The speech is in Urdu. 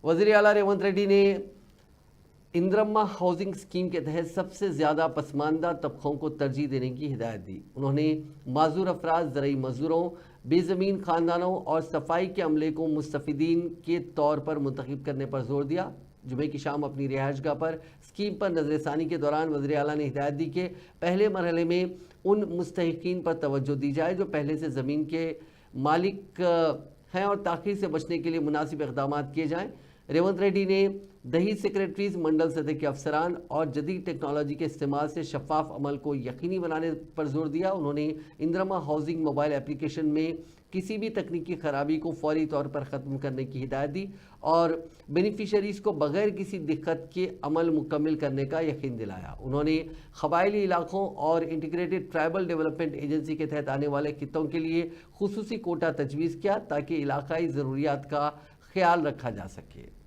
وزیر اعلیٰ ریونت ریڈی نے اندرما ہاؤسنگ اسکیم کے تحت سب سے زیادہ پسماندہ طبقوں کو ترجیح دینے کی ہدایت دی۔ انہوں نے معذور افراد، زرعی مزدوروں، بے زمین خاندانوں اور صفائی کے عملے کو مستفیدین کے طور پر منتخب کرنے پر زور دیا۔ جمعے کی شام اپنی رہائش گاہ پر اسکیم پر نظر ثانی کے دوران وزیر اعلیٰ نے ہدایت دی کہ پہلے مرحلے میں ان مستحقین پر توجہ دی جائے جو پہلے سے زمین کے مالک ہیں اور تاخیر سے بچنے کے لیے مناسب اقدامات کیے جائیں۔ ریونت ریڈی نے دیہی سیکریٹریز، منڈل سطح کے افسران اور جدید ٹیکنالوجی کے استعمال سے شفاف عمل کو یقینی بنانے پر زور دیا۔ انہوں نے اندرما ہاؤسنگ موبائل اپلیکیشن میں کسی بھی تکنیکی خرابی کو فوری طور پر ختم کرنے کی ہدایت دی اور بینیفیشریز کو بغیر کسی دقت کے عمل مکمل کرنے کا یقین دلایا۔ انہوں نے قبائلی علاقوں اور انٹیگریٹڈ ٹرائبل ڈیولپمنٹ ایجنسی کے تحت آنے والے خطوں کے لیے خصوصی کوٹا تجویز کیا تاکہ علاقائی ضروریات کا خیال رکھا جا سکے۔